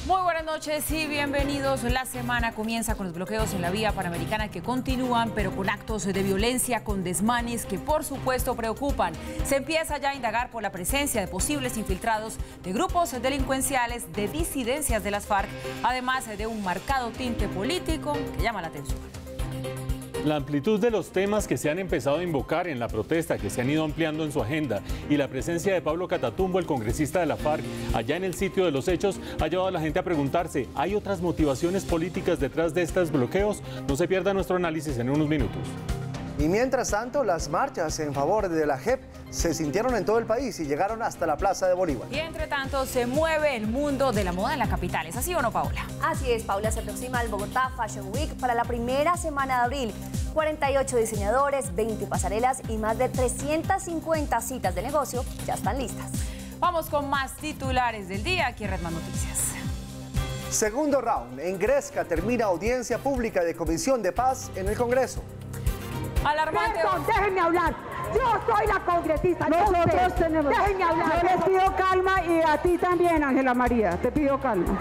Muy buenas noches y bienvenidos. La semana comienza con los bloqueos en la vía panamericana que continúan, pero con actos de violencia, con desmanes que por supuesto preocupan. Se empieza ya a indagar por la presencia de posibles infiltrados de grupos delincuenciales, de disidencias de las FARC, además de un marcado tinte político que llama la atención. La amplitud de los temas que se han empezado a invocar en la protesta, que se han ido ampliando en su agenda, y la presencia de Pablo Catatumbo, el congresista de la FARC, allá en el sitio de los hechos, ha llevado a la gente a preguntarse, ¿hay otras motivaciones políticas detrás de estos bloqueos? No se pierda nuestro análisis en unos minutos. Y mientras tanto, las marchas en favor de la JEP se sintieron en todo el país y llegaron hasta la Plaza de Bolívar. Y entre tanto, se mueve el mundo de la moda en la capital. ¿Es así o no, Paola? Así es, Paula. Se aproxima el Bogotá Fashion Week para la primera semana de abril. 48 diseñadores, 20 pasarelas y más de 350 citas de negocio ya están listas. Vamos con más titulares del día aquí en Red Más Noticias. Segundo round. En Gresca termina audiencia pública de Comisión de Paz en el Congreso. Alarmante. Perdón, déjenme hablar. Yo soy la congresista. Nosotros tenemos. Déjenme hablar. Yo les pido calma y a ti también, Ángela María. Te pido calma.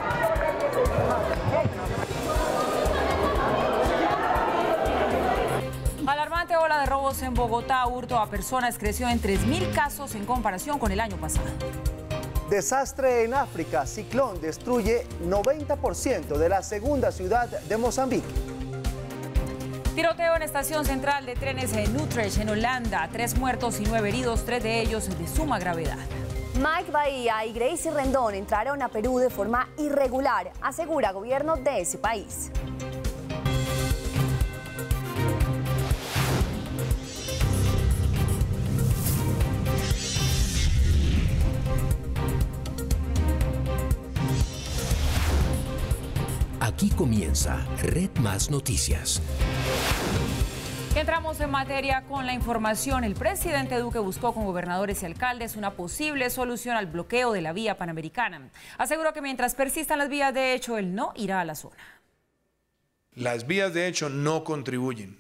Alarmante ola de robos en Bogotá. Hurto a personas creció en 3.000 casos en comparación con el año pasado. Desastre en África. Ciclón destruye 90% de la segunda ciudad de Mozambique. Tiroteo en estación central de trenes en Utrecht, en Holanda. 3 muertos y 9 heridos, 3 de ellos de suma gravedad. Mike Bahía y Gracie Rendón entraron a Perú de forma irregular, asegura gobierno de ese país. Aquí comienza Red Más Noticias. Entramos en materia con la información. El presidente Duque buscó con gobernadores y alcaldes una posible solución al bloqueo de la vía panamericana. Aseguró que mientras persistan las vías de hecho, él no irá a la zona. Las vías de hecho no contribuyen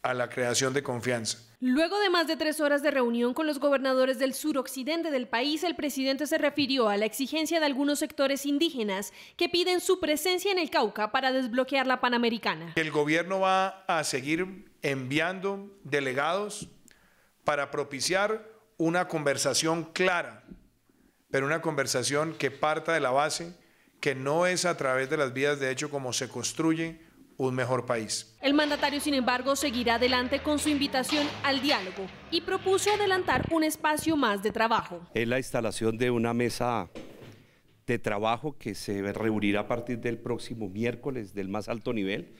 a la creación de confianza. Luego de más de 3 horas de reunión con los gobernadores del suroccidente del país, el presidente se refirió a la exigencia de algunos sectores indígenas que piden su presencia en el Cauca para desbloquear la Panamericana. El gobierno va a seguir enviando delegados para propiciar una conversación clara, pero una conversación que parta de la base que no es a través de las vías de hecho como se construye un mejor país. El mandatario, sin embargo, seguirá adelante con su invitación al diálogo y propuso adelantar un espacio más de trabajo. Es la instalación de una mesa de trabajo que se reunirá a partir del próximo miércoles del más alto nivel,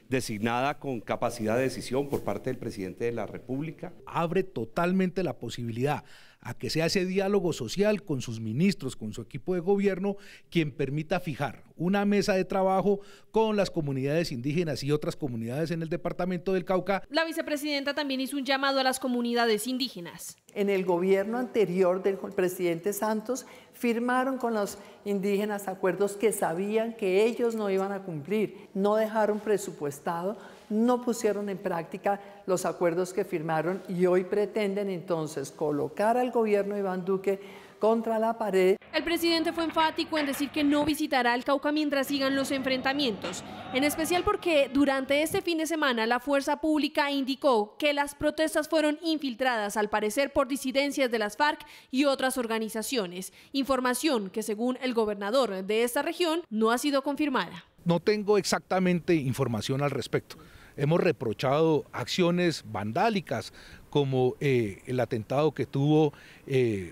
designada con capacidad de decisión por parte del presidente de la República. Abre totalmente la posibilidad a que sea ese diálogo social con sus ministros, con su equipo de gobierno, quien permita fijar una mesa de trabajo con las comunidades indígenas y otras comunidades en el departamento del Cauca. La vicepresidenta también hizo un llamado a las comunidades indígenas. En el gobierno anterior del presidente Santos firmaron con los indígenas acuerdos que sabían que ellos no iban a cumplir, no dejaron presupuestado, no pusieron en práctica los acuerdos que firmaron y hoy pretenden entonces colocar al gobierno de Iván Duque contra la pared. El presidente fue enfático en decir que no visitará el Cauca mientras sigan los enfrentamientos, en especial porque durante este fin de semana la fuerza pública indicó que las protestas fueron infiltradas al parecer por disidencias de las FARC y otras organizaciones, información que según el gobernador de esta región no ha sido confirmada. No tengo exactamente información al respecto. Hemos reprochado acciones vandálicas como el atentado que tuvo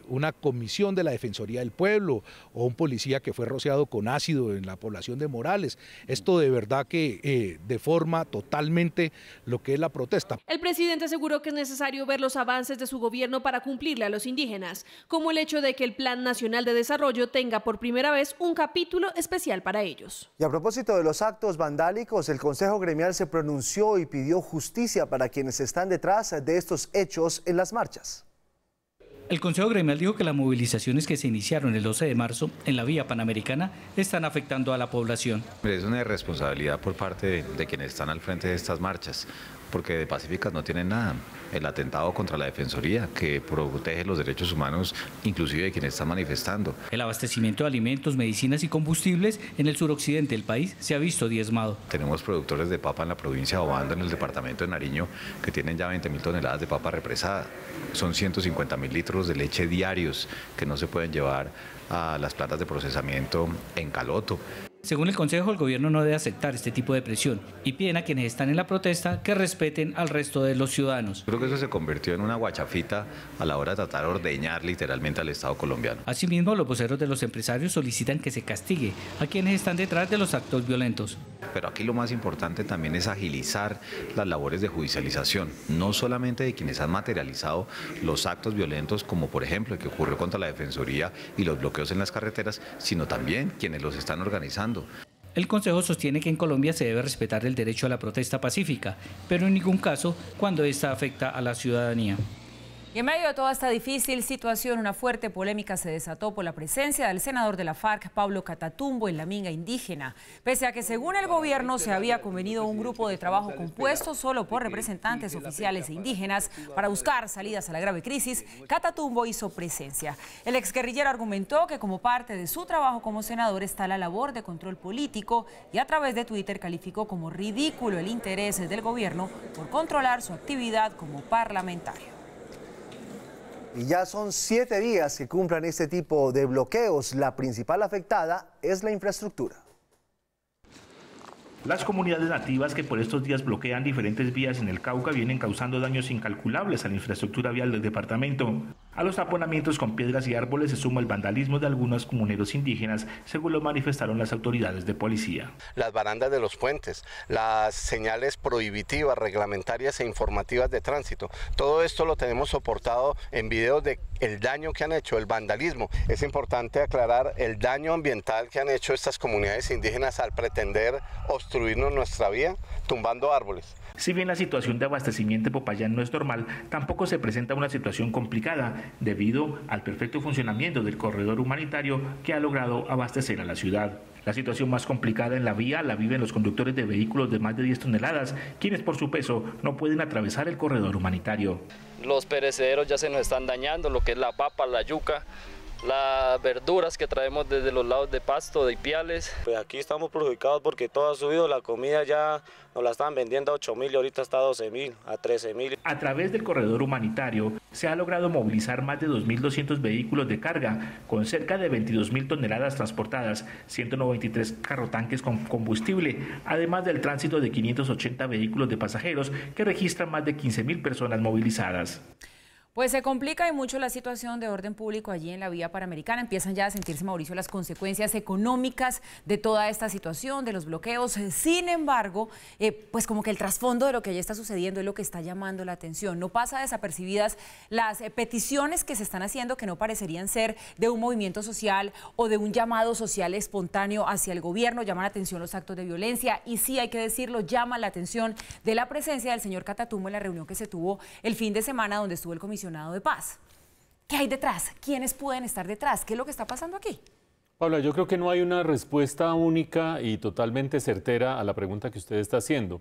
una comisión de la Defensoría del Pueblo o un policía que fue rociado con ácido en la población de Morales. Esto de verdad que deforma totalmente lo que es la protesta. El presidente aseguró que es necesario ver los avances de su gobierno para cumplirle a los indígenas, como el hecho de que el Plan Nacional de Desarrollo tenga por primera vez un capítulo especial para ellos. Y a propósito de los actos vandálicos, el Consejo Gremial se pronunció y pidió justicia para quienes están detrás de estos hechos en las marchas. El Consejo Gremial dijo que las movilizaciones que se iniciaron el 12 de marzo en la vía panamericana están afectando a la población. Es una irresponsabilidad por parte de quienes están al frente de estas marchas. porque de pacíficas no tienen nada. El atentado contra la Defensoría, que protege los derechos humanos, inclusive de quienes están manifestando. El abastecimiento de alimentos, medicinas y combustibles en el suroccidente del país se ha visto diezmado. Tenemos productores de papa en la provincia de Obando, en el departamento de Nariño, que tienen ya 20.000 toneladas de papa represada. Son 150.000 litros de leche diarios que no se pueden llevar a las plantas de procesamiento en Caloto. Según el Consejo, el gobierno no debe aceptar este tipo de presión y piden a quienes están en la protesta que respeten al resto de los ciudadanos. Creo que eso se convirtió en una guachafita a la hora de tratar de ordeñar literalmente al Estado colombiano. Asimismo, los voceros de los empresarios solicitan que se castigue a quienes están detrás de los actos violentos. Pero aquí lo más importante también es agilizar las labores de judicialización, no solamente de quienes han materializado los actos violentos, como por ejemplo el que ocurrió contra la Defensoría y los bloqueos en las carreteras, sino también quienes los están organizando. El Consejo sostiene que en Colombia se debe respetar el derecho a la protesta pacífica, pero en ningún caso cuando esta afecta a la ciudadanía. Y en medio de toda esta difícil situación, una fuerte polémica se desató por la presencia del senador de la FARC, Pablo Catatumbo, en la minga indígena. Pese a que según el gobierno se había convenido un grupo de trabajo compuesto solo por representantes oficiales e indígenas para buscar salidas a la grave crisis, Catatumbo hizo presencia. El exguerrillero argumentó que como parte de su trabajo como senador está la labor de control político y a través de Twitter calificó como ridículo el interés del gobierno por controlar su actividad como parlamentario. Y ya son 7 días que cumplan este tipo de bloqueos. La principal afectada es la infraestructura. Las comunidades nativas que por estos días bloquean diferentes vías en el Cauca vienen causando daños incalculables a la infraestructura vial del departamento. A los taponamientos con piedras y árboles se suma el vandalismo de algunos comuneros indígenas, según lo manifestaron las autoridades de policía. Las barandas de los puentes, las señales prohibitivas, reglamentarias e informativas de tránsito, todo esto lo tenemos soportado en videos de el daño que han hecho, el vandalismo. Es importante aclarar el daño ambiental que han hecho estas comunidades indígenas al pretender obstruirnos nuestra vía, tumbando árboles. Si bien la situación de abastecimiento en Popayán no es normal, tampoco se presenta una situación complicada debido al perfecto funcionamiento del corredor humanitario que ha logrado abastecer a la ciudad. La situación más complicada en la vía la viven los conductores de vehículos de más de 10 toneladas, quienes por su peso no pueden atravesar el corredor humanitario. Los perecederos ya se nos están dañando, lo que es la papa, la yuca, las verduras que traemos desde los lados de Pasto, de Ipiales. Pues aquí estamos perjudicados porque todo ha subido, la comida ya nos la estaban vendiendo a 8.000 y ahorita está a 12.000, a 13.000. A través del corredor humanitario se ha logrado movilizar más de 2.200 vehículos de carga con cerca de 22.000 toneladas transportadas, 193 carrotanques con combustible, además del tránsito de 580 vehículos de pasajeros que registran más de 15.000 personas movilizadas. Pues se complica y mucho la situación de orden público allí en la vía panamericana. Empiezan ya a sentirse, Mauricio, las consecuencias económicas de toda esta situación, de los bloqueos. Sin embargo, pues como que el trasfondo de lo que allí está sucediendo es lo que está llamando la atención. No pasa desapercibidas las peticiones que se están haciendo, que no parecerían ser de un movimiento social o de un llamado social espontáneo hacia el gobierno. Llaman la atención los actos de violencia y sí, hay que decirlo, llama la atención de la presencia del señor Catatumbo en la reunión que se tuvo el fin de semana donde estuvo el comisionado de paz. ¿Qué hay detrás? ¿Quiénes pueden estar detrás? ¿Qué es lo que está pasando aquí? Paula, yo creo que no hay una respuesta única y totalmente certera a la pregunta que usted está haciendo,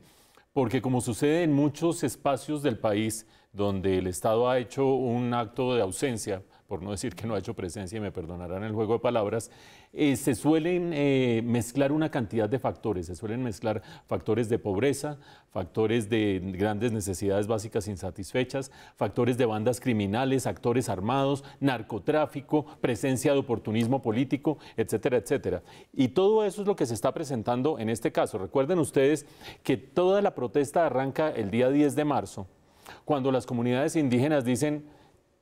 porque como sucede en muchos espacios del país donde el Estado ha hecho un acto de ausencia, por no decir que no ha hecho presencia, y me perdonarán el juego de palabras, se suelen mezclar una cantidad de factores, se suelen mezclar factores de pobreza, factores de grandes necesidades básicas insatisfechas, factores de bandas criminales, actores armados, narcotráfico, presencia de oportunismo político, etcétera, etcétera. Y todo eso es lo que se está presentando en este caso. Recuerden ustedes que toda la protesta arranca el día 10 de marzo, cuando las comunidades indígenas dicen: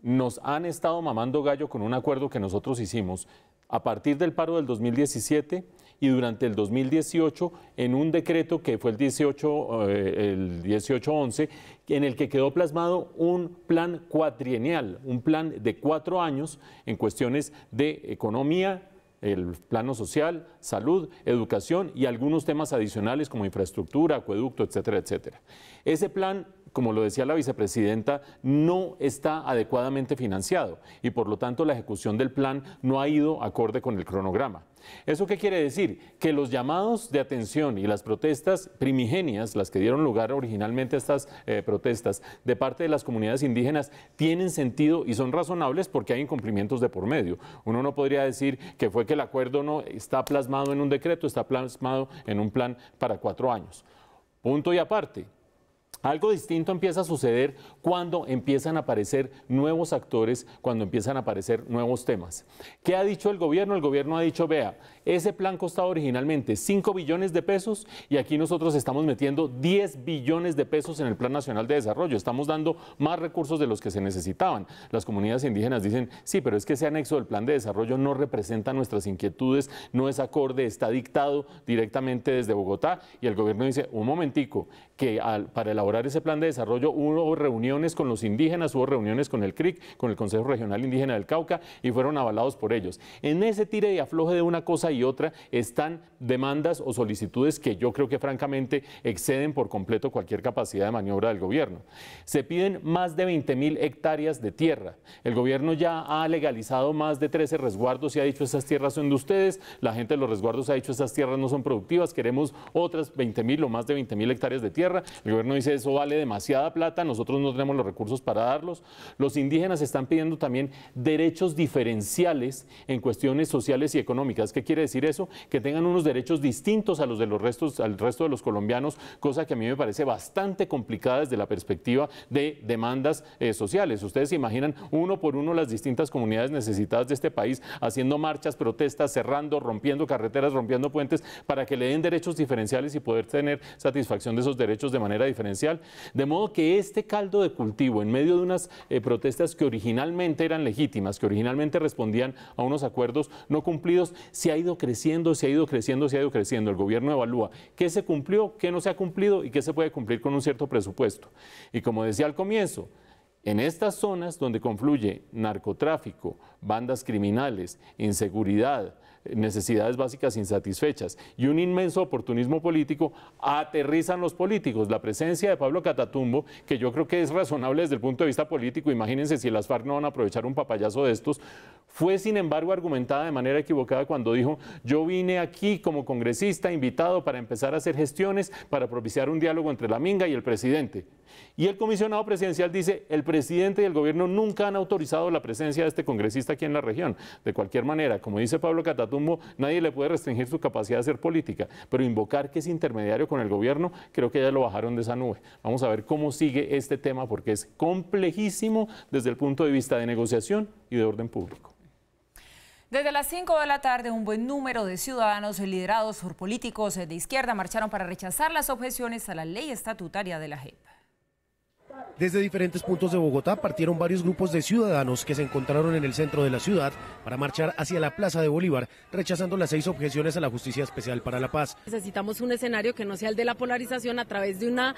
nos han estado mamando gallo con un acuerdo que nosotros hicimos a partir del paro del 2017 y durante el 2018 en un decreto que fue el 1811, en el que quedó plasmado un plan cuatrienal, un plan de 4 años en cuestiones de economía, el plano social, salud, educación y algunos temas adicionales como infraestructura, acueducto, etcétera, etcétera. Ese plan como lo decía la vicepresidenta, no está adecuadamente financiado y por lo tanto la ejecución del plan no ha ido acorde con el cronograma. ¿Eso qué quiere decir? Que los llamados de atención y las protestas primigenias, las que dieron lugar originalmente a estas protestas de parte de las comunidades indígenas, tienen sentido y son razonables porque hay incumplimientos de por medio. Uno no podría decir que fue que el acuerdo no está plasmado en un decreto, está plasmado en un plan para 4 años. Punto y aparte. Algo distinto empieza a suceder cuando empiezan a aparecer nuevos actores, cuando empiezan a aparecer nuevos temas. ¿Qué ha dicho el gobierno? El gobierno ha dicho, vea, ese plan costaba originalmente 5 billones de pesos y aquí nosotros estamos metiendo 10 billones de pesos en el Plan Nacional de Desarrollo. Estamos dando más recursos de los que se necesitaban. Las comunidades indígenas dicen, sí, pero es que ese anexo del Plan de Desarrollo no representa nuestras inquietudes, no es acorde, está dictado directamente desde Bogotá y el gobierno dice, un momentico, que para elaborar ese plan de desarrollo hubo reuniones con los indígenas, hubo reuniones con el CRIC, con el Consejo Regional Indígena del Cauca y fueron avalados por ellos. En ese tire y afloje de una cosa y otra están demandas o solicitudes que yo creo que francamente exceden por completo cualquier capacidad de maniobra del gobierno. Se piden más de 20.000 hectáreas de tierra. El gobierno ya ha legalizado más de 13 resguardos y ha dicho esas tierras son de ustedes. La gente de los resguardos ha dicho esas tierras no son productivas, queremos otras 20.000 o más de 20.000 hectáreas de tierra. El gobierno dice eso vale demasiada plata, nosotros no tenemos los recursos para darlos. Los indígenas están pidiendo también derechos diferenciales en cuestiones sociales y económicas. ¿Qué quiere decir eso? Que tengan unos derechos distintos a los de al resto de los colombianos, cosa que a mí me parece bastante complicada desde la perspectiva de demandas sociales. Ustedes se imaginan uno por uno las distintas comunidades necesitadas de este país haciendo marchas, protestas, cerrando, rompiendo carreteras, rompiendo puentes para que le den derechos diferenciales y poder tener satisfacción de esos derechos de manera diferencial. De modo que este caldo de cultivo en medio de unas protestas que originalmente eran legítimas, que originalmente respondían a unos acuerdos no cumplidos, se ha ido creciendo, se ha ido creciendo, se ha ido creciendo. El gobierno evalúa qué se cumplió, qué no se ha cumplido y qué se puede cumplir con un cierto presupuesto. Y como decía al comienzo, en estas zonas donde confluye narcotráfico, bandas criminales, inseguridad, necesidades básicas insatisfechas y un inmenso oportunismo político, aterrizan los políticos. La presencia de Pablo Catatumbo, que yo creo que es razonable desde el punto de vista político, imagínense si las FARC no van a aprovechar un papayazo de estos, fue sin embargo argumentada de manera equivocada cuando dijo, yo vine aquí como congresista invitado para empezar a hacer gestiones para propiciar un diálogo entre la Minga y el presidente. Y el comisionado presidencial dice, el presidente y el gobierno nunca han autorizado la presencia de este congresista aquí en la región. De cualquier manera, como dice Pablo Catatumbo, nadie le puede restringir su capacidad de hacer política, pero invocar que es intermediario con el gobierno, creo que ya lo bajaron de esa nube. Vamos a ver cómo sigue este tema porque es complejísimo desde el punto de vista de negociación y de orden público. Desde las 5 de la tarde, un buen número de ciudadanos liderados por políticos de izquierda marcharon para rechazar las objeciones a la ley estatutaria de la JEP. Desde diferentes puntos de Bogotá partieron varios grupos de ciudadanos que se encontraron en el centro de la ciudad para marchar hacia la Plaza de Bolívar, rechazando las 6 objeciones a la Justicia Especial para la Paz. Necesitamos un escenario que no sea el de la polarización a través de una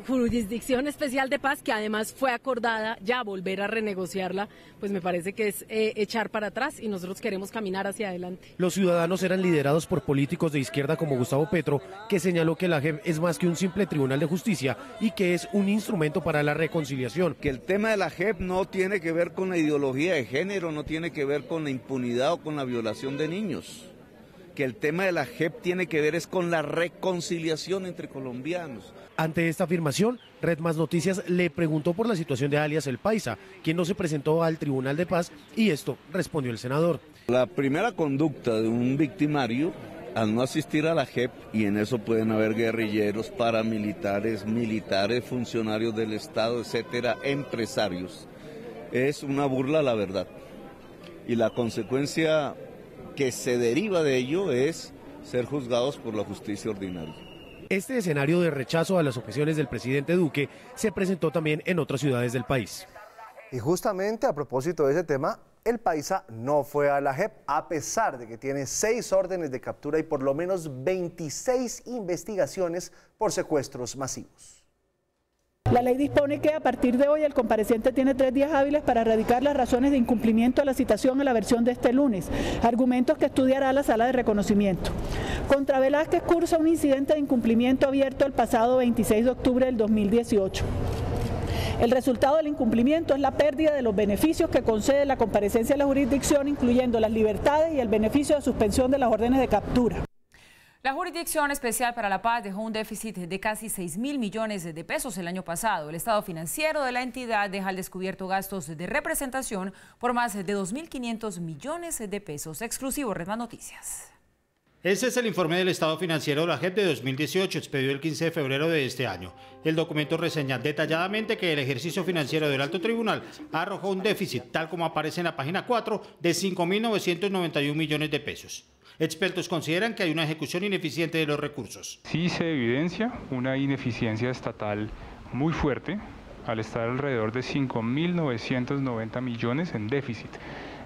jurisdicción especial de paz que además fue acordada, ya volver a renegociarla, pues me parece que es echar para atrás y nosotros queremos caminar hacia adelante. Los ciudadanos eran liderados por políticos de izquierda como Gustavo Petro, que señaló que la JEP es más que un simple tribunal de justicia y que es un instrumento para la reconciliación. Que el tema de la JEP no tiene que ver con la ideología de género, no tiene que ver con la impunidad o con la violación de niños. Que el tema de la JEP tiene que ver es con la reconciliación entre colombianos. Ante esta afirmación, Red Más Noticias le preguntó por la situación de alias El Paisa, quien no se presentó al Tribunal de Paz, y esto respondió el senador. La primera conducta de un victimario al no asistir a la JEP, y en eso pueden haber guerrilleros, paramilitares, militares, funcionarios del Estado, etcétera, empresarios, es una burla a la verdad. Y la consecuencia que se deriva de ello es ser juzgados por la justicia ordinaria. Este escenario de rechazo a las objeciones del presidente Duque se presentó también en otras ciudades del país. Y justamente a propósito de ese tema, El Paisa no fue a la JEP, a pesar de que tiene 6 órdenes de captura y por lo menos 26 investigaciones por secuestros masivos. La ley dispone que a partir de hoy el compareciente tiene 3 días hábiles para radicar las razones de incumplimiento a la citación a la versión de este lunes, argumentos que estudiará la sala de reconocimiento. Contra Velázquez cursa un incidente de incumplimiento abierto el pasado 26 de octubre del 2018. El resultado del incumplimiento es la pérdida de los beneficios que concede la comparecencia de la jurisdicción, incluyendo las libertades y el beneficio de suspensión de las órdenes de captura. La Jurisdicción Especial para la Paz dejó un déficit de casi 6.000 millones de pesos el año pasado. El estado financiero de la entidad deja al descubierto gastos de representación por más de 2.500 millones de pesos. Exclusivo Redmas Noticias. Este es el informe del estado financiero de la JEP de 2018, expedido el 15 de febrero de este año. El documento reseña detalladamente que el ejercicio financiero del Alto Tribunal arrojó un déficit, tal como aparece en la página 4, de 5.991 millones de pesos. Expertos consideran que hay una ejecución ineficiente de los recursos. Sí se evidencia una ineficiencia estatal muy fuerte, al estar alrededor de 5.990 millones en déficit.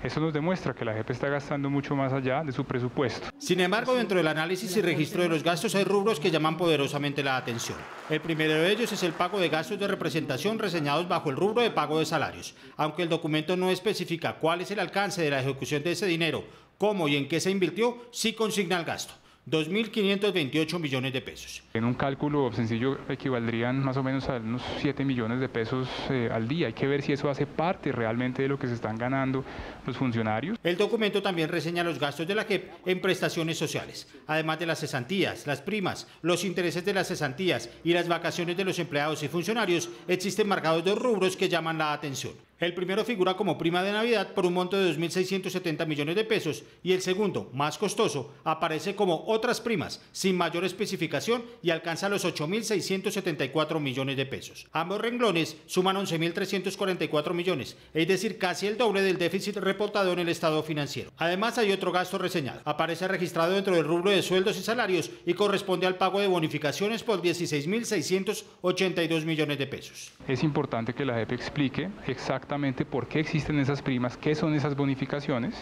Eso nos demuestra que la JEP está gastando mucho más allá de su presupuesto. Sin embargo, dentro del análisis y registro de los gastos hay rubros que llaman poderosamente la atención. El primero de ellos es el pago de gastos de representación reseñados bajo el rubro de pago de salarios. Aunque el documento no especifica cuál es el alcance de la ejecución de ese dinero, cómo y en qué se invirtió, sí consigna el gasto. 2.528 millones de pesos. En un cálculo sencillo equivaldrían más o menos a unos 7 millones de pesos al día. Hay que ver si eso hace parte realmente de lo que se están ganando los funcionarios. El documento también reseña los gastos de la JEP en prestaciones sociales, además de las cesantías, las primas, los intereses de las cesantías y las vacaciones de los empleados y funcionarios. Existen marcados 2 rubros que llaman la atención. El primero figura como prima de Navidad por un monto de 2.670 millones de pesos y el segundo, más costoso, aparece como otras primas, sin mayor especificación y alcanza los 8.674 millones de pesos. Ambos renglones suman 11.344 millones, es decir, casi el doble del déficit reportado en el estado financiero. Además, hay otro gasto reseñado. Aparece registrado dentro del rubro de sueldos y salarios y corresponde al pago de bonificaciones por 16.682 millones de pesos. Es importante que la JEP explique exactamente por qué existen esas primas, qué son esas bonificaciones,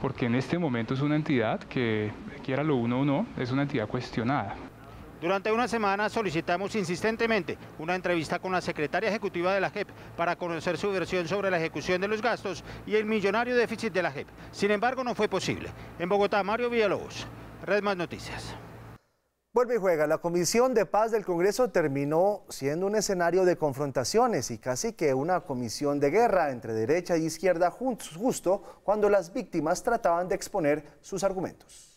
porque en este momento es una entidad que, quiera lo uno o no, es una entidad cuestionada. Durante una semana solicitamos insistentemente una entrevista con la secretaria ejecutiva de la JEP para conocer su versión sobre la ejecución de los gastos y el millonario déficit de la JEP. Sin embargo, no fue posible. En Bogotá, Mario Villalobos, Redmas Noticias. Vuelve y juega. La Comisión de Paz del Congreso terminó siendo un escenario de confrontaciones y casi que una comisión de guerra entre derecha y izquierda justo cuando las víctimas trataban de exponer sus argumentos.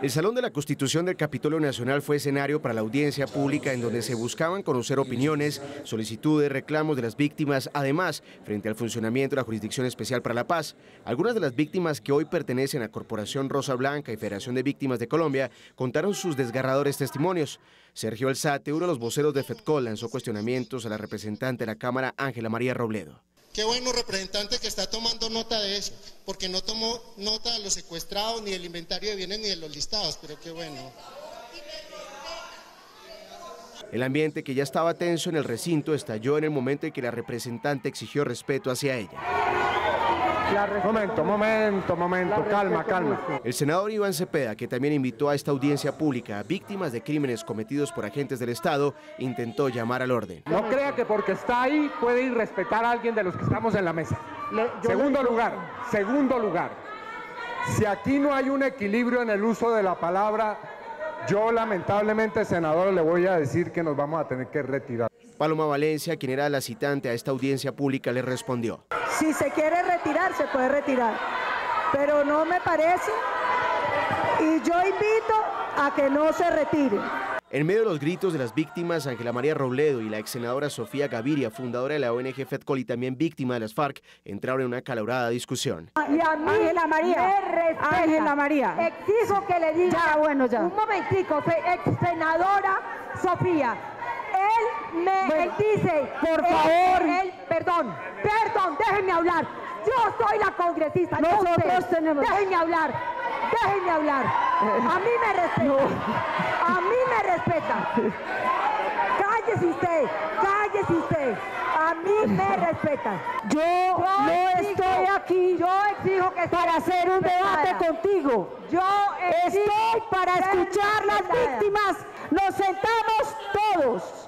El Salón de la Constitución del Capitolio Nacional fue escenario para la audiencia pública en donde se buscaban conocer opiniones, solicitudes, reclamos de las víctimas, además, frente al funcionamiento de la Jurisdicción Especial para la Paz. Algunas de las víctimas que hoy pertenecen a Corporación Rosa Blanca y Federación de Víctimas de Colombia contaron sus desgarradores testimonios. Sergio Alzate, uno de los voceros de FEDCOL, lanzó cuestionamientos a la representante de la Cámara, Ángela María Robledo. Qué bueno, representante, que está tomando nota de eso, porque no tomó nota de los secuestrados, ni del inventario de bienes, ni de los listados, pero qué bueno. El ambiente, que ya estaba tenso en el recinto, estalló en el momento en que la representante exigió respeto hacia ella. Momento, calma. El senador Iván Cepeda, que también invitó a esta audiencia pública a víctimas de crímenes cometidos por agentes del Estado, intentó llamar al orden. No crea que porque está ahí puede irrespetar a alguien de los que estamos en la mesa. Segundo lugar, si aquí no hay un equilibrio en el uso de la palabra, yo lamentablemente, senador, le voy a decir que nos vamos a tener que retirar. Paloma Valencia, quien era la citante a esta audiencia pública, le respondió. Si se quiere retirar, se puede retirar, pero no me parece y yo invito a que no se retire. En medio de los gritos de las víctimas, Ángela María Robledo y la ex senadora Sofía Gaviria, fundadora de la ONG FEDCOL y también víctima de las FARC, entraron en una acalorada discusión. Y a mí, Ángela María, exijo que le diga, un momentico, ex senadora Sofía. Él dice, por favor, perdón, déjenme hablar. Yo soy la congresista. Nosotros tenemos. Déjenme hablar. A mí me respeta. Cállese usted. A mí me respeta. Yo no estoy aquí. Yo exijo que para hacer un debate contigo. Estoy para escuchar las víctimas. Nos sentamos todos.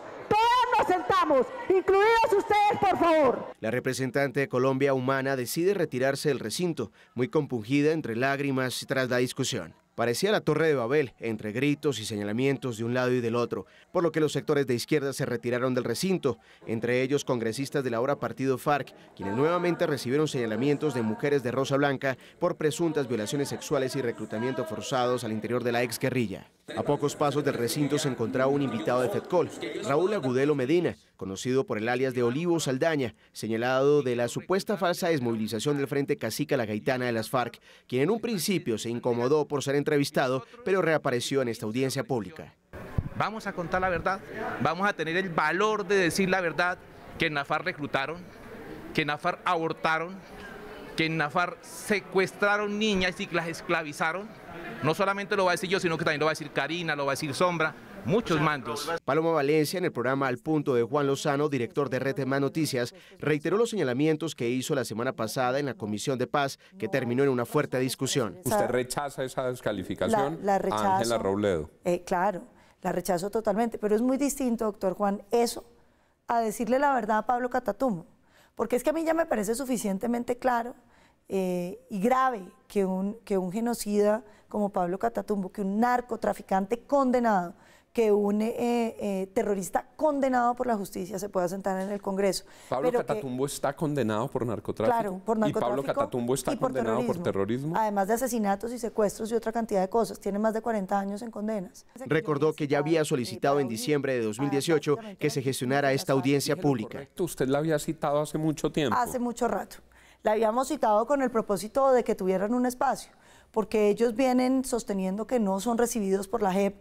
sentamos, incluidos ustedes, por favor. La representante de Colombia Humana decide retirarse del recinto, muy compungida entre lágrimas tras la discusión. Parecía la Torre de Babel, entre gritos y señalamientos de un lado y del otro, por lo que los sectores de izquierda se retiraron del recinto, entre ellos congresistas del ahora partido FARC, quienes nuevamente recibieron señalamientos de mujeres de Rosa Blanca por presuntas violaciones sexuales y reclutamiento forzados al interior de la exguerrilla. A pocos pasos del recinto se encontraba un invitado de FEDCOL, Raúl Agudelo Medina, conocido por el alias de Olivo Saldaña, señalado de la supuesta falsa desmovilización del Frente Cacica La Gaitana de las FARC, quien en un principio se incomodó por ser entrevistado, pero reapareció en esta audiencia pública. Vamos a contar la verdad, vamos a tener el valor de decir la verdad, que en la FARC reclutaron, que en la FARC abortaron, que en la FARC secuestraron niñas y las esclavizaron. No solamente lo va a decir yo, sino que también lo va a decir Karina, lo va a decir Sombra, muchos mandos. Paloma Valencia, en el programa Al Punto de Juan Lozano, director de Red Más Noticias, reiteró los señalamientos que hizo la semana pasada en la Comisión de Paz, que terminó en una fuerte discusión. ¿Usted rechaza esa descalificación la rechazo, a Ángela Robledo? Claro, la rechazo totalmente, pero es muy distinto, doctor Juan, eso a decirle la verdad a Pablo Catatumbo, porque es que a mí ya me parece suficientemente claro y grave que un genocida como Pablo Catatumbo, que un narcotraficante condenado, que un terrorista condenado por la justicia se pueda sentar en el Congreso. Pablo Catatumbo está condenado por narcotráfico. Claro, por narcotráfico. Y Pablo Catatumbo está condenado por terrorismo. Además de asesinatos y secuestros y otra cantidad de cosas. Tiene más de 40 años en condenas. Recordó que ya había solicitado en diciembre de 2018 que se gestionara esta audiencia pública. Usted la había citado hace mucho tiempo. Hace mucho rato. La habíamos citado con el propósito de que tuvieran un espacio, porque ellos vienen sosteniendo que no son recibidos por la JEP,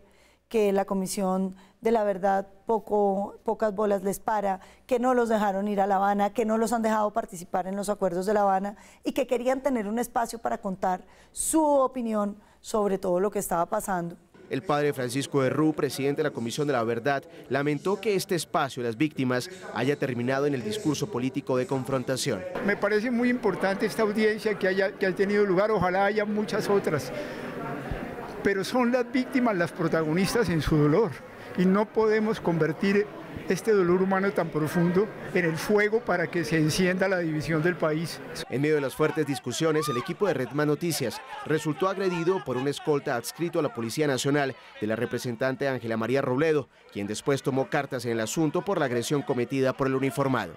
que la Comisión de la Verdad pocas bolas les para, que no los dejaron ir a La Habana, que no los han dejado participar en los acuerdos de La Habana y que querían tener un espacio para contar su opinión sobre todo lo que estaba pasando. El padre Francisco Herrú, presidente de la Comisión de la Verdad, lamentó que este espacio de las víctimas haya terminado en el discurso político de confrontación. Me parece muy importante esta audiencia que ha tenido lugar, ojalá haya muchas otras, pero son las víctimas las protagonistas en su dolor y no podemos convertir este dolor humano tan profundo en el fuego para que se encienda la división del país. En medio de las fuertes discusiones, el equipo de Red Más Noticias resultó agredido por un escolta adscrito a la Policía Nacional de la representante Ángela María Robledo, quien después tomó cartas en el asunto por la agresión cometida por el uniformado.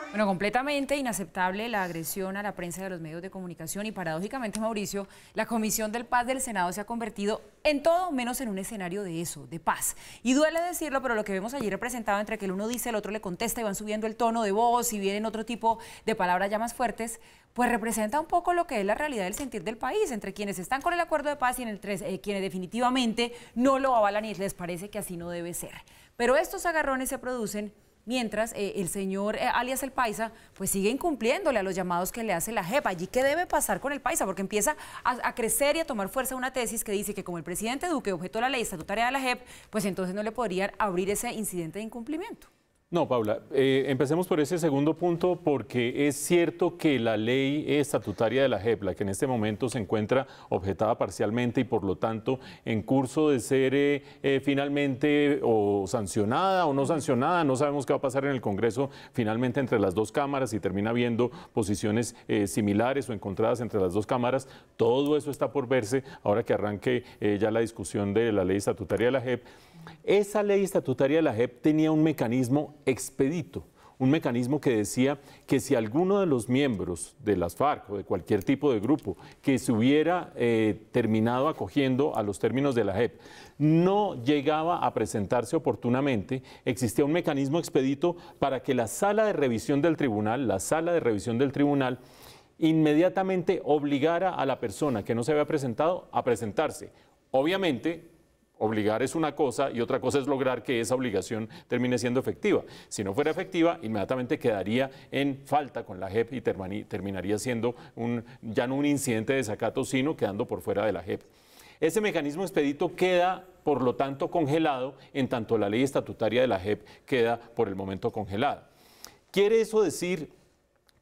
Bueno, completamente inaceptable la agresión a la prensa y a los medios de comunicación y paradójicamente, Mauricio, la Comisión de Paz del Senado se ha convertido en todo menos en un escenario de eso, de paz. Y duele decirlo, pero lo que vemos allí representado entre que el uno dice, el otro le contesta y van subiendo el tono de voz y vienen otro tipo de palabras ya más fuertes, pues representa un poco lo que es la realidad del sentir del país, entre quienes están con el acuerdo de paz y entre quienes definitivamente no lo avalan y les parece que así no debe ser. Pero estos agarrones se producen mientras el señor alias el Paisa pues sigue incumpliéndole a los llamados que le hace la JEP. Allí, ¿qué debe pasar con el Paisa? Porque empieza a crecer y a tomar fuerza una tesis que dice que como el presidente Duque objetó la ley estatutaria de la JEP, pues entonces no le podrían abrir ese incidente de incumplimiento. No, Paula, empecemos por ese segundo punto, porque es cierto que la ley estatutaria de la JEP, la que en este momento se encuentra objetada parcialmente y por lo tanto en curso de ser finalmente o sancionada o no sancionada, no sabemos qué va a pasar en el Congreso finalmente entre las dos cámaras, si termina habiendo posiciones similares o encontradas entre las dos cámaras, todo eso está por verse ahora que arranque ya la discusión de la ley estatutaria de la JEP. Esa ley estatutaria de la JEP tenía un mecanismo expedito, un mecanismo que decía que si alguno de los miembros de las FARC o de cualquier tipo de grupo que se hubiera terminado acogiendo a los términos de la JEP no llegaba a presentarse oportunamente, existía un mecanismo expedito para que la sala de revisión del tribunal, inmediatamente obligara a la persona que no se había presentado a presentarse. Obviamente, obligar es una cosa y otra cosa es lograr que esa obligación termine siendo efectiva. Si no fuera efectiva, inmediatamente quedaría en falta con la JEP y terminaría siendo ya no un incidente de desacato, sino quedando por fuera de la JEP. Ese mecanismo expedito queda, por lo tanto, congelado, en tanto la ley estatutaria de la JEP queda por el momento congelada. ¿Quiere eso decir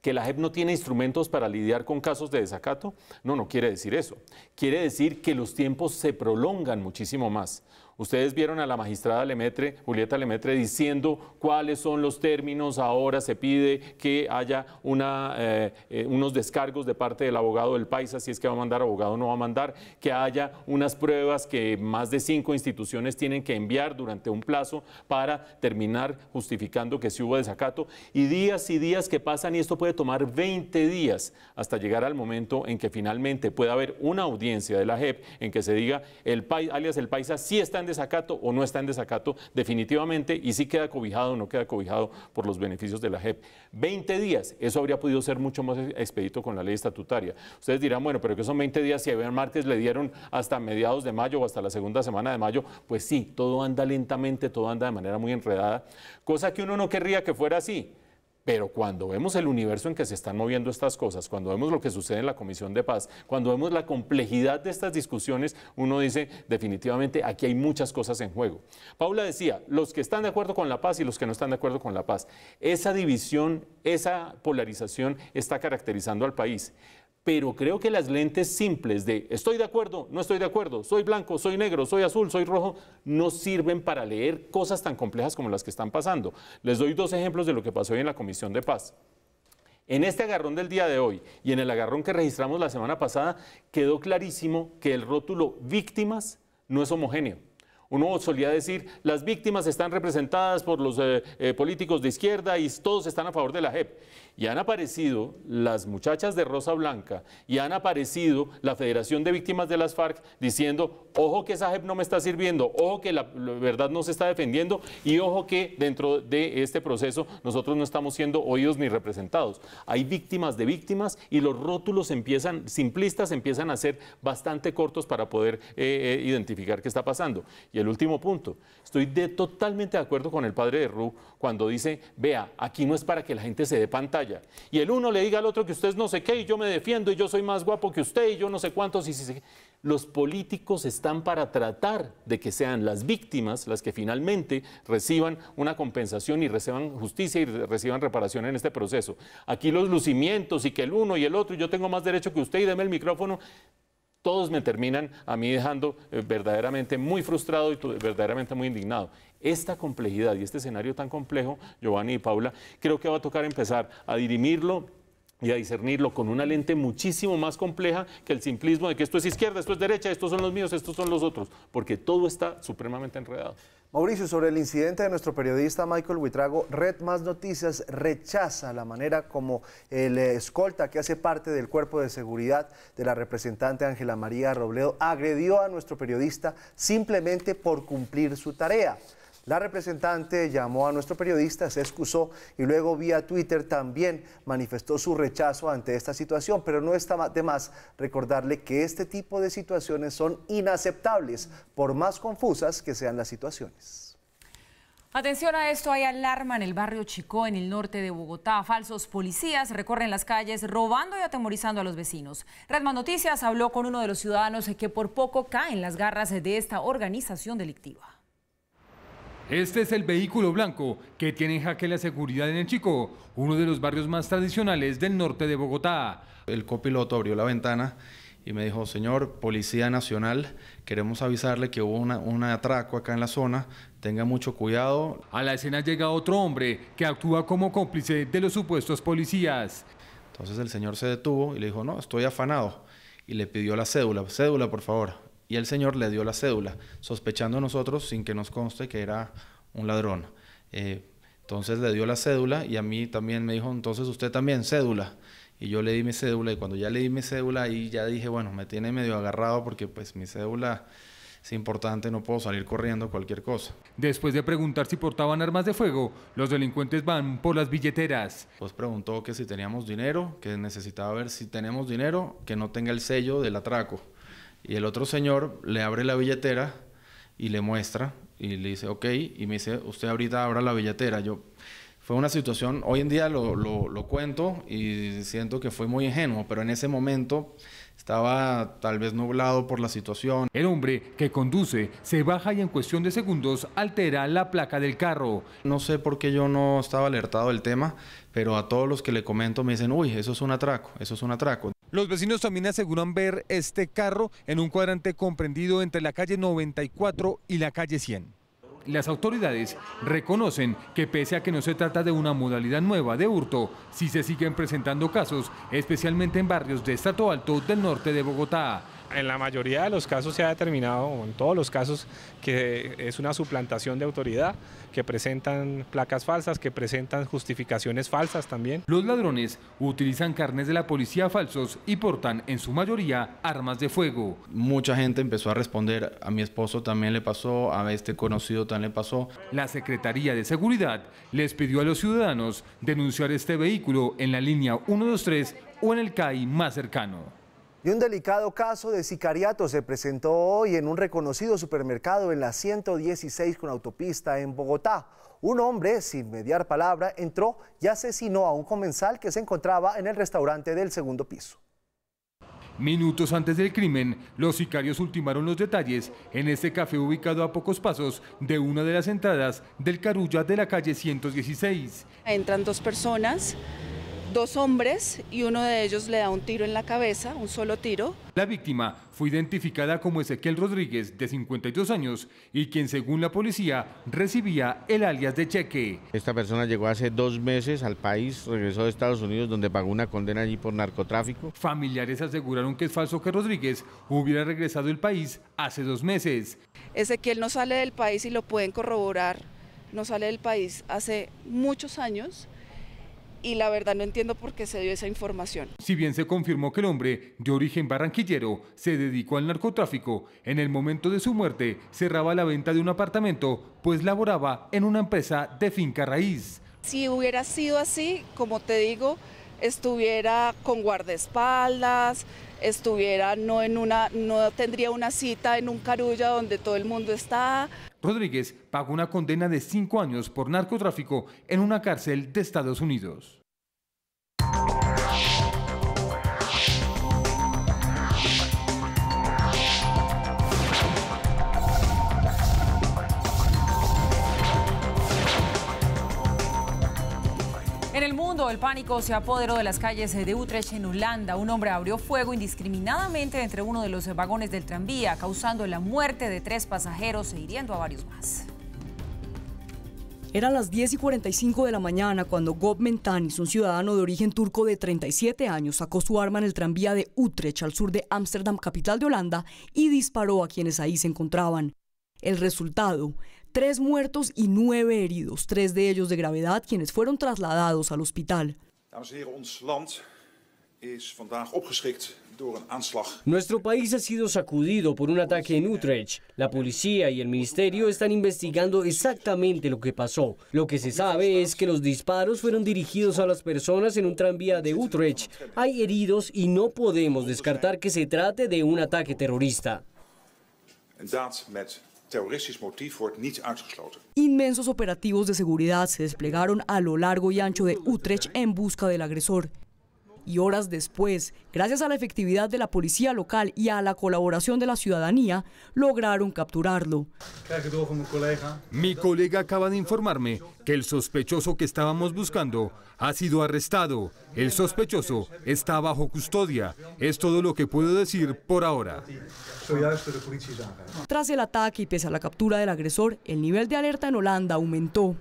¿Que la JEP no tiene instrumentos para lidiar con casos de desacato? No, no quiere decir eso. Quiere decir que los tiempos se prolongan muchísimo más. Ustedes vieron a la magistrada Lemaitre, Julieta Lemaitre, diciendo cuáles son los términos. Ahora se pide que haya unos descargos de parte del abogado del Paisa, si es que va a mandar abogado o no va a mandar, que haya unas pruebas que más de 5 instituciones tienen que enviar durante un plazo para terminar justificando que sí hubo desacato. Y días que pasan, y esto puede tomar 20 días hasta llegar al momento en que finalmente pueda haber una audiencia de la JEP en que se diga alias el Paisa sí está en desacato o no está en desacato definitivamente, y si queda cobijado o no queda cobijado por los beneficios de la JEP. 20 días, eso habría podido ser mucho más expedito con la ley estatutaria. Ustedes dirán, bueno, pero que son 20 días, si a Iván Márquez le dieron hasta mediados de mayo o hasta la segunda semana de mayo, pues sí, todo anda lentamente, todo anda de manera muy enredada, cosa que uno no querría que fuera así. Pero cuando vemos el universo en que se están moviendo estas cosas, cuando vemos lo que sucede en la Comisión de Paz, cuando vemos la complejidad de estas discusiones, uno dice, definitivamente, aquí hay muchas cosas en juego. Paula decía, los que están de acuerdo con la paz y los que no están de acuerdo con la paz. Esa división, esa polarización está caracterizando al país. Pero creo que las lentes simples de estoy de acuerdo, no estoy de acuerdo, soy blanco, soy negro, soy azul, soy rojo, no sirven para leer cosas tan complejas como las que están pasando. Les doy 2 ejemplos de lo que pasó hoy en la Comisión de Paz. En este agarrón del día de hoy y en el agarrón que registramos la semana pasada, quedó clarísimo que el rótulo víctimas no es homogéneo. Uno solía decir, las víctimas están representadas por los políticos de izquierda y todos están a favor de la JEP. Y han aparecido las muchachas de Rosa Blanca y han aparecido la Federación de Víctimas de las FARC diciendo, ojo que esa JEP no me está sirviendo, ojo que la verdad no se está defendiendo y ojo que dentro de este proceso nosotros no estamos siendo oídos ni representados. Hay víctimas de víctimas y los rótulos simplistas empiezan a ser bastante cortos para poder identificar qué está pasando. Y el último punto, estoy totalmente de acuerdo con el padre de Ru cuando dice, vea, aquí no es para que la gente se dé pantalla y el uno le diga al otro que usted no sé qué y yo me defiendo y yo soy más guapo que usted y yo no sé cuántos. Los políticos están para tratar de que sean las víctimas las que finalmente reciban una compensación y reciban justicia y reciban reparación en este proceso. Aquí los lucimientos y que el uno y el otro, y yo tengo más derecho que usted y deme el micrófono, todos me terminan a mí dejando verdaderamente muy frustrado y verdaderamente muy indignado. Esta complejidad y este escenario tan complejo, Giovanni y Paula, creo que va a tocar empezar a dirimirlo y a discernirlo con una lente muchísimo más compleja que el simplismo de que esto es izquierda, esto es derecha, estos son los míos, estos son los otros, porque todo está supremamente enredado. Mauricio, sobre el incidente de nuestro periodista Michael Buitrago, Red Más Noticias rechaza la manera como el escolta que hace parte del cuerpo de seguridad de la representante Ángela María Robledo agredió a nuestro periodista simplemente por cumplir su tarea. La representante llamó a nuestro periodista, se excusó y luego vía Twitter también manifestó su rechazo ante esta situación, pero no está de más recordarle que este tipo de situaciones son inaceptables, por más confusas que sean las situaciones. Atención a esto, hay alarma en el barrio Chicó, en el norte de Bogotá. Falsos policías recorren las calles robando y atemorizando a los vecinos. Red Más Noticias habló con uno de los ciudadanos que por poco cae en las garras de esta organización delictiva. Este es el vehículo blanco que tiene en jaque la seguridad en el Chicó, uno de los barrios más tradicionales del norte de Bogotá. El copiloto abrió la ventana y me dijo, señor Policía Nacional, queremos avisarle que hubo un atraco acá en la zona, tenga mucho cuidado. A la escena llega otro hombre que actúa como cómplice de los supuestos policías. Entonces el señor se detuvo y le dijo, no, estoy afanado, y le pidió la cédula, por favor. Y el señor le dio la cédula, sospechando nosotros, sin que nos conste que era un ladrón. Entonces le dio la cédula y a mí también me dijo, entonces usted también, cédula. Y yo le di mi cédula y cuando ya le di mi cédula ahí ya dije, bueno, me tiene medio agarrado porque pues mi cédula es importante, no puedo salir corriendo cualquier cosa. Después de preguntar si portaban armas de fuego, los delincuentes van por las billeteras. Pues preguntó que si teníamos dinero, que necesitaba ver si tenemos dinero, que no tenga el sello del atraco. Y el otro señor le abre la billetera y le muestra y le dice, ok, y me dice, usted ahorita abra la billetera. Yo Fue una situación, hoy en día lo cuento y siento que fue muy ingenuo, pero en ese momento estaba tal vez nublado por la situación. El hombre que conduce se baja y en cuestión de segundos altera la placa del carro. No sé por qué yo no estaba alertado del tema, pero a todos los que le comento me dicen, uy, eso es un atraco, eso es un atraco. Los vecinos también aseguran ver este carro en un cuadrante comprendido entre la calle 94 y la calle 100. Las autoridades reconocen que pese a que no se trata de una modalidad nueva de hurto, sí se siguen presentando casos, especialmente en barrios de estrato alto del norte de Bogotá. En la mayoría de los casos se ha determinado, o en todos los casos, que es una suplantación de autoridad, que presentan placas falsas, que presentan justificaciones falsas también. Los ladrones utilizan carnes de la policía falsos y portan en su mayoría armas de fuego. Mucha gente empezó a responder, a mi esposo también le pasó, a este conocido también le pasó. La Secretaría de Seguridad les pidió a los ciudadanos denunciar este vehículo en la línea 123 o en el CAI más cercano. Y un delicado caso de sicariato se presentó hoy en un reconocido supermercado en la 116 con autopista en Bogotá. Un hombre, sin mediar palabra, entró y asesinó a un comensal que se encontraba en el restaurante del segundo piso. Minutos antes del crimen, los sicarios ultimaron los detalles en este café ubicado a pocos pasos de una de las entradas del Carulla de la calle 116. Entran dos personas, dos hombres, y uno de ellos le da un tiro en la cabeza, un solo tiro. La víctima fue identificada como Ezequiel Rodríguez, de 52 años, y quien según la policía recibía el alias de Cheque. Esta persona llegó hace 2 meses al país, regresó de Estados Unidos donde pagó una condena allí por narcotráfico. Familiares aseguraron que es falso que Rodríguez hubiera regresado al país hace 2 meses. Ezequiel no sale del país y lo pueden corroborar, no sale del país hace muchos años. Y la verdad no entiendo por qué se dio esa información. Si bien se confirmó que el hombre, de origen barranquillero, se dedicó al narcotráfico, en el momento de su muerte cerraba la venta de un apartamento, pues laboraba en una empresa de finca raíz. Si hubiera sido así, como te digo, estuviera con guardaespaldas, no tendría una cita en un Carulla donde todo el mundo está. Rodríguez pagó una condena de 5 años por narcotráfico en una cárcel de Estados Unidos. En el mundo, el pánico se apoderó de las calles de Utrecht en Holanda. Un hombre abrió fuego indiscriminadamente entre uno de los vagones del tranvía, causando la muerte de 3 pasajeros e hiriendo a varios más. Eran las 10:45 de la mañana cuando Gob Mentanis, un ciudadano de origen turco de 37 años, sacó su arma en el tranvía de Utrecht, al sur de Ámsterdam, capital de Holanda, y disparó a quienes ahí se encontraban. El resultado: 3 muertos y 9 heridos, 3 de ellos de gravedad, quienes fueron trasladados al hospital. Dames en heren, ons land is vandaag opgeschrikt door een aanslag. Nuestro país ha sido sacudido por un ataque en Utrecht. La policía y el ministerio están investigando exactamente lo que pasó. Lo que se sabe es que los disparos fueron dirigidos a las personas en un tranvía de Utrecht. Hay heridos y no podemos descartar que se trate de un ataque terrorista. Een daad met terroristisch motief wordt niet uitgesloten. Inmensos operativos de seguridad se desplegaron a lo largo y ancho de Utrecht en busca del agresor. Y horas después, gracias a la efectividad de la policía local y a la colaboración de la ciudadanía, lograron capturarlo. Mi colega acaba de informarme que el sospechoso que estábamos buscando ha sido arrestado. El sospechoso está bajo custodia. Es todo lo que puedo decir por ahora. Tras el ataque y pese a la captura del agresor, el nivel de alerta en Holanda aumentó.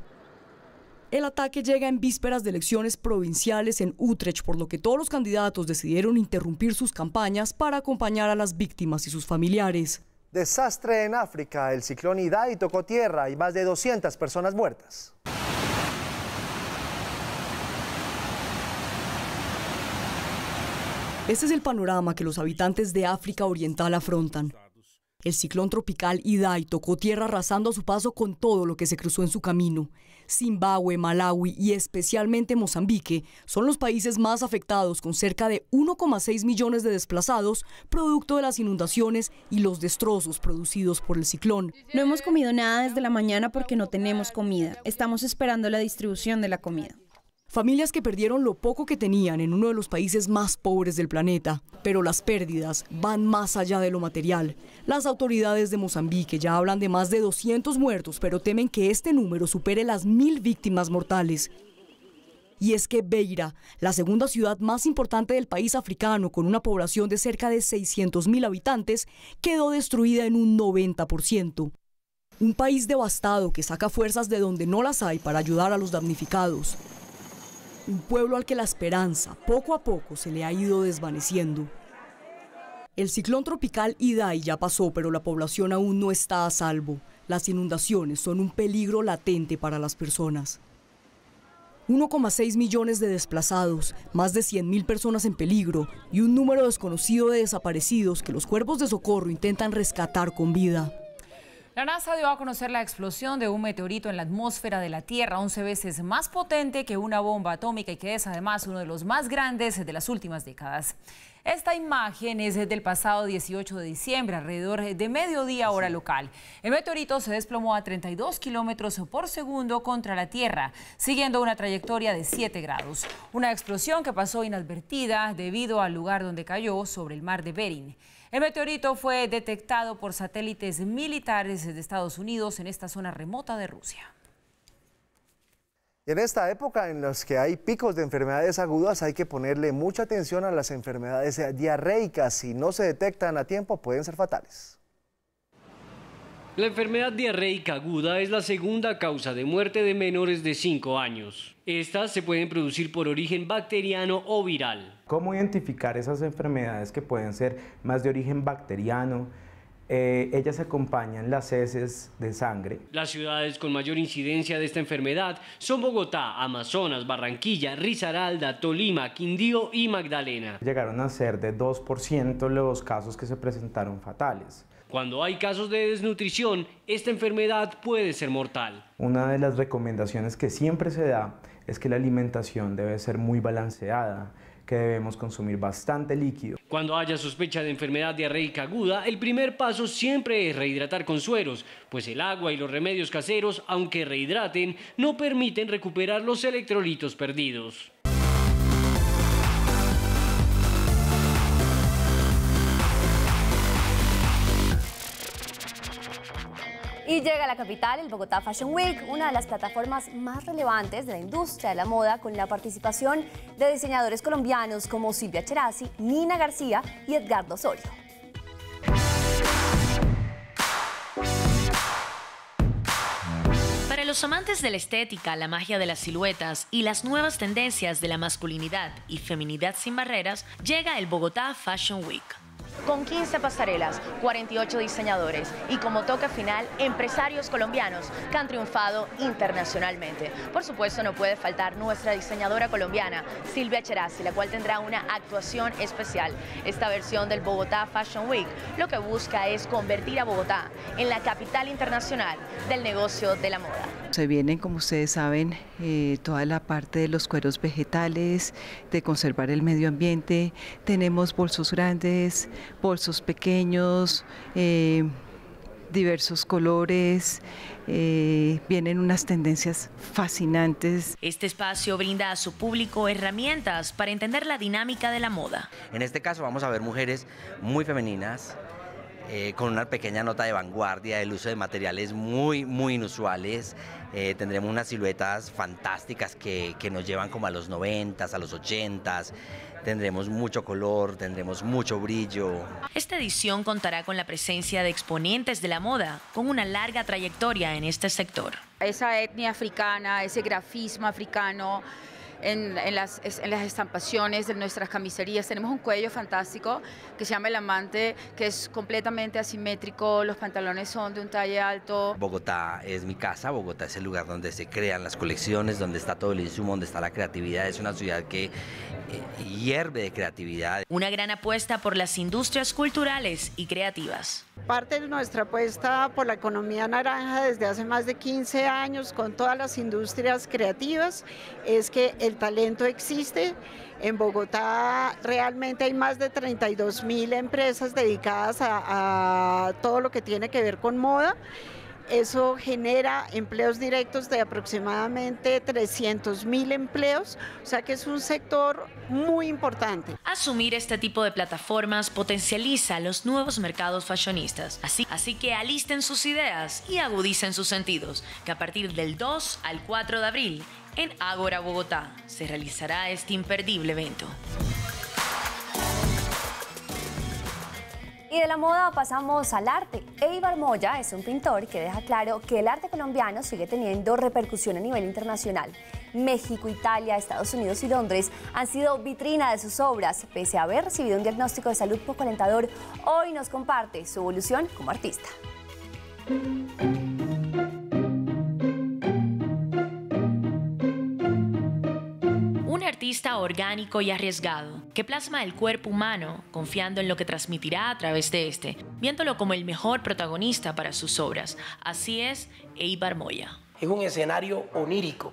El ataque llega en vísperas de elecciones provinciales en Utrecht, por lo que todos los candidatos decidieron interrumpir sus campañas para acompañar a las víctimas y sus familiares. Desastre en África. El ciclón Idai tocó tierra y más de 200 personas muertas. Este es el panorama que los habitantes de África Oriental afrontan. El ciclón tropical Idai tocó tierra arrasando a su paso con todo lo que se cruzó en su camino. Zimbabue, Malawi y especialmente Mozambique son los países más afectados, con cerca de 1,6 millones de desplazados producto de las inundaciones y los destrozos producidos por el ciclón. No hemos comido nada desde la mañana porque no tenemos comida. Estamos esperando la distribución de la comida. Familias que perdieron lo poco que tenían en uno de los países más pobres del planeta. Pero las pérdidas van más allá de lo material. Las autoridades de Mozambique ya hablan de más de 200 muertos, pero temen que este número supere las 1000 víctimas mortales. Y es que Beira, la segunda ciudad más importante del país africano, con una población de cerca de 600.000 habitantes, quedó destruida en un 90%. Un país devastado que saca fuerzas de donde no las hay para ayudar a los damnificados. Un pueblo al que la esperanza, poco a poco, se le ha ido desvaneciendo. El ciclón tropical Idai ya pasó, pero la población aún no está a salvo. Las inundaciones son un peligro latente para las personas. 1,6 millones de desplazados, más de 100.000 personas en peligro y un número desconocido de desaparecidos que los cuerpos de socorro intentan rescatar con vida. La NASA dio a conocer la explosión de un meteorito en la atmósfera de la Tierra, 11 veces más potente que una bomba atómica y que es además uno de los más grandes de las últimas décadas. Esta imagen es del pasado 18 de diciembre, alrededor de mediodía hora local. El meteorito se desplomó a 32 kilómetros por segundo contra la Tierra, siguiendo una trayectoria de 7 grados. Una explosión que pasó inadvertida debido al lugar donde cayó, sobre el mar de Bering. El meteorito fue detectado por satélites militares de Estados Unidos en esta zona remota de Rusia. Y en esta época en la que hay picos de enfermedades agudas, hay que ponerle mucha atención a las enfermedades diarreicas. Si no se detectan a tiempo, pueden ser fatales. La enfermedad diarreica aguda es la segunda causa de muerte de menores de 5 años. Estas se pueden producir por origen bacteriano o viral. ¿Cómo identificar esas enfermedades que pueden ser más de origen bacteriano? Ellas acompañan las heces de sangre. Las ciudades con mayor incidencia de esta enfermedad son Bogotá, Amazonas, Barranquilla, Risaralda, Tolima, Quindío y Magdalena. Llegaron a ser de 2% los casos que se presentaron fatales. Cuando hay casos de desnutrición, esta enfermedad puede ser mortal. Una de las recomendaciones que siempre se da es que la alimentación debe ser muy balanceada, que debemos consumir bastante líquido. Cuando haya sospecha de enfermedad diarreica aguda, el primer paso siempre es rehidratar con sueros, pues el agua y los remedios caseros, aunque rehidraten, no permiten recuperar los electrolitos perdidos. Y llega a la capital el Bogotá Fashion Week, una de las plataformas más relevantes de la industria de la moda, con la participación de diseñadores colombianos como Silvia Cherasi, Nina García y Edgardo Osorio. Para los amantes de la estética, la magia de las siluetas y las nuevas tendencias de la masculinidad y feminidad sin barreras, llega el Bogotá Fashion Week. Con 15 pasarelas, 48 diseñadores y como toque final, empresarios colombianos que han triunfado internacionalmente. Por supuesto, no puede faltar nuestra diseñadora colombiana, Silvia Cherasi, la cual tendrá una actuación especial. Esta versión del Bogotá Fashion Week lo que busca es convertir a Bogotá en la capital internacional del negocio de la moda. Se vienen, como ustedes saben, toda la parte de los cueros vegetales, de conservar el medio ambiente. Tenemos bolsos grandes, bolsos pequeños, diversos colores, vienen unas tendencias fascinantes. Este espacio brinda a su público herramientas para entender la dinámica de la moda. En este caso vamos a ver mujeres muy femeninas, con una pequeña nota de vanguardia, el uso de materiales muy inusuales. Tendremos unas siluetas fantásticas que nos llevan como a los 90s, a los 80s. Tendremos mucho color, tendremos mucho brillo. Esta edición contará con la presencia de exponentes de la moda con una larga trayectoria en este sector. Esa etnia africana, ese grafismo africano, en las estampaciones de nuestras camiserías. Tenemos un cuello fantástico que se llama el Amante, que es completamente asimétrico, los pantalones son de un talle alto. Bogotá es mi casa, Bogotá es el lugar donde se crean las colecciones, donde está todo el insumo, donde está la creatividad. Es una ciudad que hierve de creatividad. Una gran apuesta por las industrias culturales y creativas. Parte de nuestra apuesta por la economía naranja desde hace más de 15 años con todas las industrias creativas es que el talento existe. En Bogotá realmente hay más de 32.000 empresas dedicadas a todo lo que tiene que ver con moda. Eso genera empleos directos de aproximadamente 300.000 empleos, o sea que es un sector muy importante. Asumir este tipo de plataformas potencializa los nuevos mercados fashionistas. Así que alisten sus ideas y agudicen sus sentidos, que a partir del 2 al 4 de abril en Ágora Bogotá se realizará este imperdible evento. Y de la moda pasamos al arte. Eibar Moya es un pintor que deja claro que el arte colombiano sigue teniendo repercusión a nivel internacional. México, Italia, Estados Unidos y Londres han sido vitrina de sus obras. Pese a haber recibido un diagnóstico de salud poco alentador, hoy nos comparte su evolución como artista. Artista orgánico y arriesgado, que plasma el cuerpo humano, confiando en lo que transmitirá a través de este, viéndolo como el mejor protagonista para sus obras. Así es Eibar Moya. Es un escenario onírico,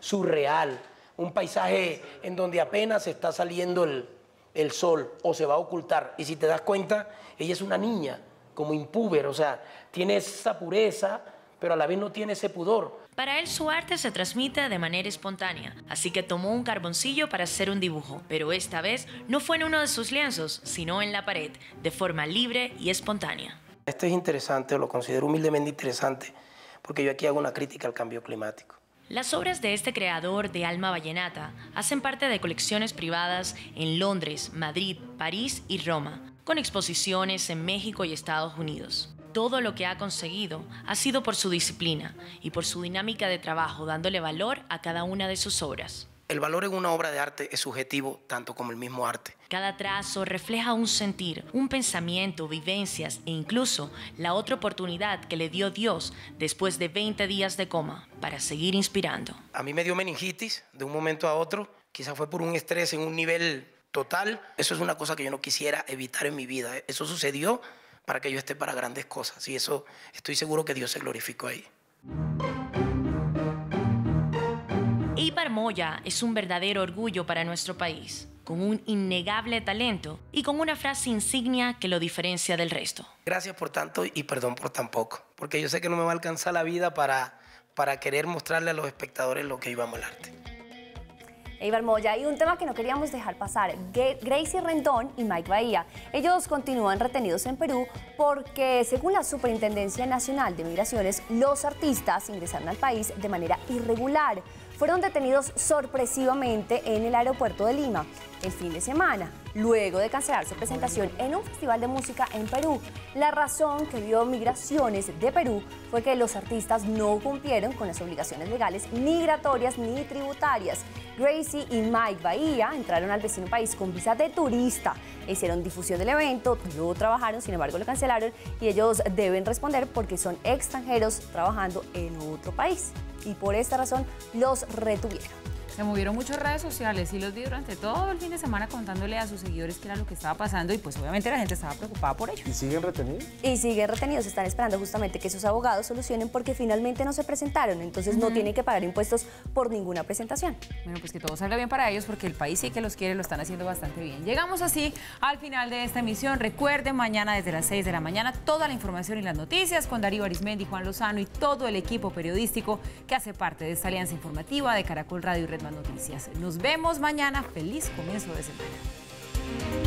surreal, un paisaje en donde apenas está saliendo el sol o se va a ocultar. Y si te das cuenta, ella es una niña, como impúber, o sea, tiene esa pureza, pero a la vez no tiene ese pudor. Para él su arte se transmite de manera espontánea, así que tomó un carboncillo para hacer un dibujo, pero esta vez no fue en uno de sus lienzos, sino en la pared, de forma libre y espontánea. Esto es interesante, lo considero humildemente interesante, porque yo aquí hago una crítica al cambio climático. Las obras de este creador de alma vallenata hacen parte de colecciones privadas en Londres, Madrid, París y Roma, con exposiciones en México y Estados Unidos. Todo lo que ha conseguido ha sido por su disciplina y por su dinámica de trabajo, dándole valor a cada una de sus obras. El valor en una obra de arte es subjetivo, tanto como el mismo arte. Cada trazo refleja un sentir, un pensamiento, vivencias e incluso la otra oportunidad que le dio Dios después de 20 días de coma para seguir inspirando. A mí me dio meningitis de un momento a otro, quizás fue por un estrés en un nivel total. Eso es una cosa que yo no quisiera evitar en mi vida. Eso sucedió para que yo esté para grandes cosas. Y eso estoy seguro que Dios se glorificó ahí. Eibar Moya es un verdadero orgullo para nuestro país, con un innegable talento y con una frase insignia que lo diferencia del resto. Gracias por tanto y perdón por tan poco, porque yo sé que no me va a alcanzar la vida para querer mostrarle a los espectadores lo que yo amo al arte. Eibar Moya, y un tema que no queríamos dejar pasar, Gracie Rendón y Mike Bahía. Ellos continúan retenidos en Perú porque, según la Superintendencia Nacional de Migraciones, los artistas ingresaron al país de manera irregular. Fueron detenidos sorpresivamente en el aeropuerto de Lima el fin de semana, luego de cancelar su presentación en un festival de música en Perú. La razón que dio Migraciones de Perú fue que los artistas no cumplieron con las obligaciones legales migratorias ni tributarias. Gracie y Mike Bahía entraron al vecino país con visa de turista, hicieron difusión del evento, no trabajaron, sin embargo lo cancelaron y ellos deben responder porque son extranjeros trabajando en otro país. Y por esta razón los retuvieron. Se movieron muchas redes sociales y los vi durante todo el fin de semana contándole a sus seguidores qué era lo que estaba pasando y pues obviamente la gente estaba preocupada por ello. ¿Y siguen retenidos? Y siguen retenidos, están esperando justamente que sus abogados solucionen porque finalmente no se presentaron, entonces no tienen que pagar impuestos por ninguna presentación. Bueno, pues que todo salga bien para ellos porque el país sí que los quiere, lo están haciendo bastante bien. Llegamos así al final de esta emisión. Recuerden, mañana desde las 6 de la mañana toda la información y las noticias con Darío Arismendi, Juan Lozano y todo el equipo periodístico que hace parte de esta alianza informativa de Caracol Radio y Red Más Noticias. Nos vemos mañana. Feliz comienzo de semana.